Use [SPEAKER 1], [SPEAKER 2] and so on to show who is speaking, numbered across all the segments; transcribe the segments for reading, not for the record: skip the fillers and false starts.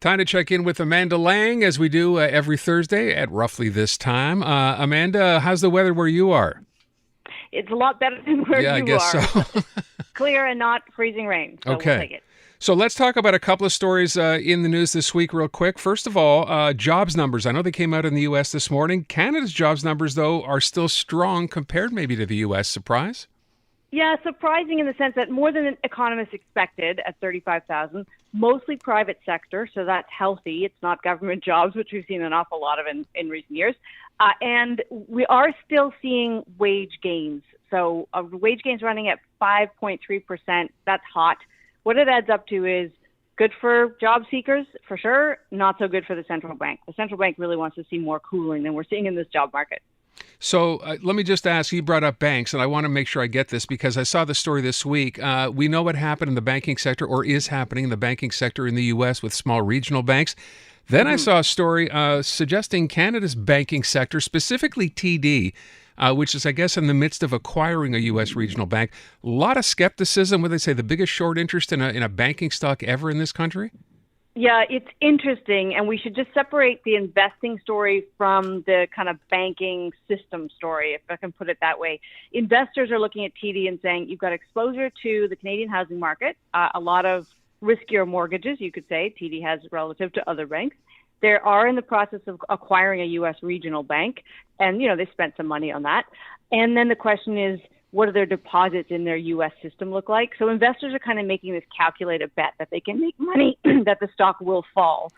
[SPEAKER 1] Time to check in with Amanda Lang as we do every Thursday at roughly this time. Amanda, how's the weather where you are?
[SPEAKER 2] It's a lot better than where
[SPEAKER 1] Yeah, I
[SPEAKER 2] you
[SPEAKER 1] guess so.
[SPEAKER 2] are. Clear and not freezing rain, so we'll
[SPEAKER 1] Okay.
[SPEAKER 2] take it.
[SPEAKER 1] So let's talk about a couple of stories in the news this week real quick. First of all, jobs numbers. I know they came out in the U.S. this morning. Canada's jobs numbers, though, are still strong compared maybe to the U.S. Surprise?
[SPEAKER 2] Yeah, surprising in the sense that more than economists expected at 35,000, mostly private sector, so that's healthy. It's not government jobs, which we've seen an awful lot of in recent years. And we are still seeing wage gains. So wage gains running at 5.3%. That's hot. What it adds up to is good for job seekers, for sure, not so good for the central bank. The central bank really wants to see more cooling than we're seeing in this job market.
[SPEAKER 1] So let me just ask, you brought up banks, and I want to make sure I get this because I saw the story this week. We know what happened in the banking sector or is happening in the banking sector in the U.S. with small regional banks. Then I saw a story suggesting Canada's banking sector, specifically TD, which is, I guess, in the midst of acquiring a U.S. regional bank. A lot of skepticism. What they say, the biggest short interest in a banking stock ever in this country?
[SPEAKER 2] Yeah, it's interesting, and we should just separate the investing story from the kind of banking system story, if I can put it that way. Investors are looking at TD and saying, you've got exposure to the Canadian housing market, a lot of riskier mortgages, you could say, TD has relative to other banks. They are in the process of acquiring a U.S. regional bank, and, they spent some money on that. And then the question is, what do their deposits in their U.S. system look like? So investors are kind of making this calculated bet that they can make money, that the stock will fall.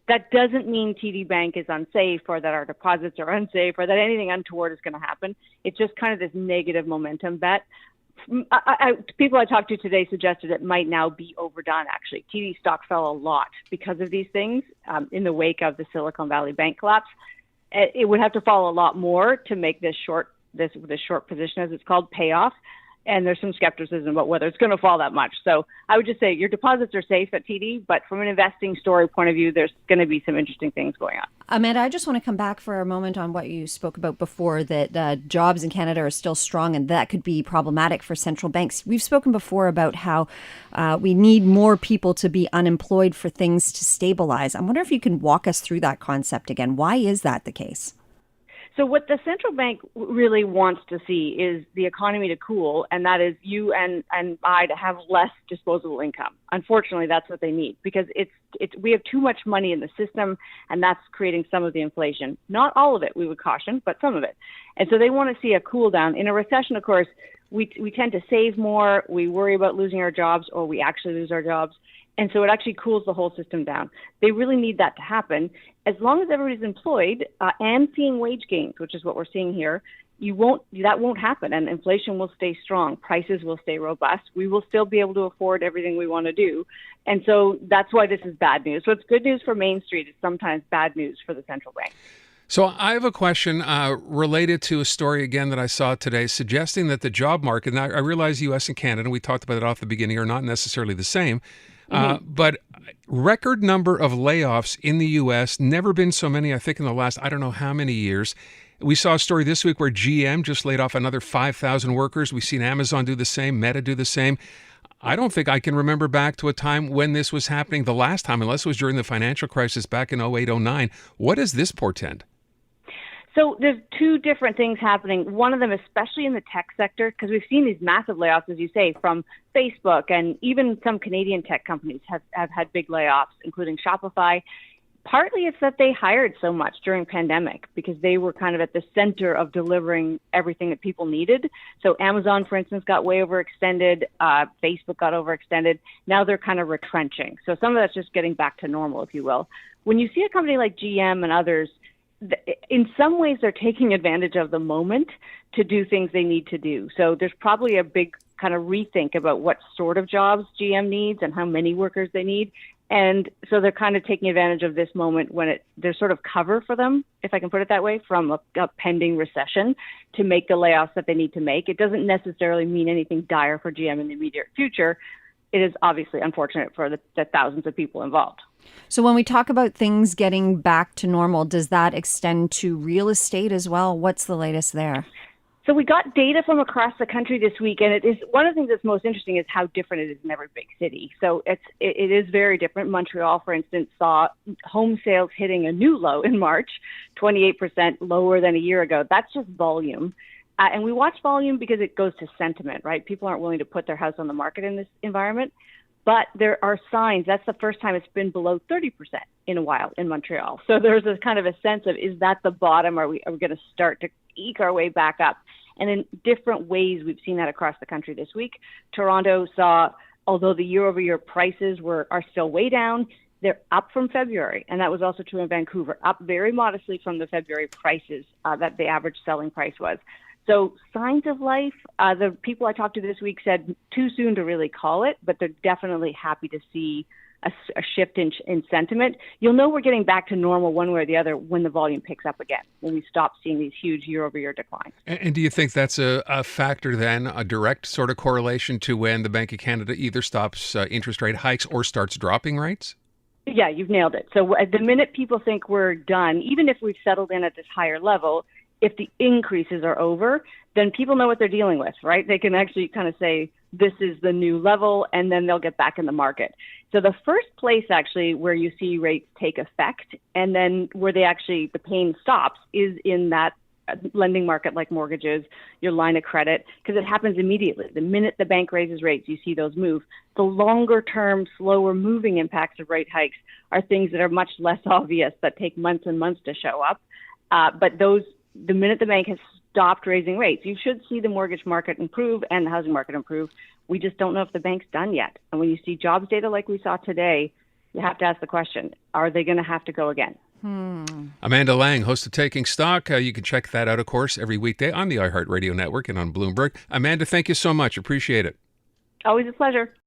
[SPEAKER 2] That doesn't mean TD Bank is unsafe or that our deposits are unsafe or that anything untoward is going to happen. It's just kind of this negative momentum bet. People I talked to today suggested it might now be overdone, actually. TD stock fell a lot because of these things in the wake of the Silicon Valley Bank collapse. It would have to fall a lot more to make this short position, as it's called, payoff. And there's some skepticism about whether it's going to fall that much. So I would just say your deposits are safe at TD, but from an investing story point of view, there's going to be some interesting things going on.
[SPEAKER 3] Amanda, I just want to come back for a moment on what you spoke about before, that jobs in Canada are still strong and that could be problematic for central banks. We've spoken before about how we need more people to be unemployed for things to stabilize. I wonder if you can walk us through that concept again. Why is that the case?
[SPEAKER 2] So what the central bank really wants to see is the economy to cool, and that is you and I to have less disposable income. Unfortunately, that's what they need because we have too much money in the system, and that's creating some of the inflation. Not all of it, we would caution, but some of it. And so they want to see a cool down. In a recession, of course, we tend to save more, we worry about losing our jobs, or we actually lose our jobs. And so it actually cools the whole system down. They really need that to happen. As long as everybody's employed and seeing wage gains, which is what we're seeing here, that won't happen. And inflation will stay strong. Prices will stay robust. We will still be able to afford everything we want to do. And so that's why this is bad news. So it's good news for Main Street. It's sometimes bad news for the central bank.
[SPEAKER 1] So I have a question related to a story, again, that I saw today suggesting that the job market, and I realize U.S. and Canada, we talked about it off the beginning, are not necessarily the same. But record number of layoffs in the U.S., never been so many, I think, in the last, I don't know how many years. We saw a story this week where GM just laid off another 5,000 workers. We've seen Amazon do the same, Meta do the same. I don't think I can remember back to a time when this was happening the last time, unless it was during the financial crisis back in 08, 09. What does this portend?
[SPEAKER 2] So there's two different things happening. One of them, especially in the tech sector, because we've seen these massive layoffs, as you say, from Facebook, and even some Canadian tech companies have had big layoffs, including Shopify. Partly it's that they hired so much during pandemic because they were kind of at the center of delivering everything that people needed. So Amazon, for instance, got way overextended. Facebook got overextended. Now they're kind of retrenching. So some of that's just getting back to normal, if you will. When you see a company like GM and others, in some ways, they're taking advantage of the moment to do things they need to do. So there's probably a big kind of rethink about what sort of jobs GM needs and how many workers they need. And so they're kind of taking advantage of this moment when there's sort of cover for them, if I can put it that way, from a pending recession to make the layoffs that they need to make. It doesn't necessarily mean anything dire for GM in the immediate future. It is obviously unfortunate for the thousands of people involved.
[SPEAKER 3] So when we talk about things getting back to normal, does that extend to real estate as well? What's the latest there?
[SPEAKER 2] So we got data from across the country this week, and it is one of the things that's most interesting is how different it is in every big city. So it is very different. Montreal, for instance, saw home sales hitting a new low in March, 28% lower than a year ago. That's just volume. And we watch volume because it goes to sentiment, right? People aren't willing to put their house on the market in this environment. But there are signs. That's the first time it's been below 30% in a while in Montreal. So there's a kind of a sense of, is that the bottom? Are we going to start to eke our way back up? And in different ways, we've seen that across the country this week. Toronto saw, although the year-over-year prices are still way down, they're up from February. And that was also true in Vancouver, up very modestly from the February prices that the average selling price was. So signs of life, the people I talked to this week said too soon to really call it, but they're definitely happy to see a shift in sentiment. You'll know we're getting back to normal one way or the other when the volume picks up again, when we stop seeing these huge year-over-year declines.
[SPEAKER 1] And do you think that's a factor then, a direct sort of correlation to when the Bank of Canada either stops interest rate hikes or starts dropping rates?
[SPEAKER 2] Yeah, you've nailed it. So the minute people think we're done, even if we've settled in at this higher level, if the increases are over, then people know what they're dealing with, right? They can actually kind of say, this is the new level, and then they'll get back in the market. So the first place actually where you see rates take effect and then where the pain stops is in that lending market like mortgages, your line of credit, because it happens immediately. The minute the bank raises rates, you see those move. The longer term, slower moving impacts of rate hikes are things that are much less obvious, that take months and months to show up. But the minute the bank has stopped raising rates, you should see the mortgage market improve and the housing market improve. We just don't know if the bank's done yet. And when you see jobs data like we saw today, you have to ask the question, are they going to have to go again?
[SPEAKER 1] Amanda Lang, host of Taking Stock. You can check that out, of course, every weekday on the iHeart Radio Network and on Bloomberg. Amanda, thank you so much. Appreciate it.
[SPEAKER 2] Always a pleasure.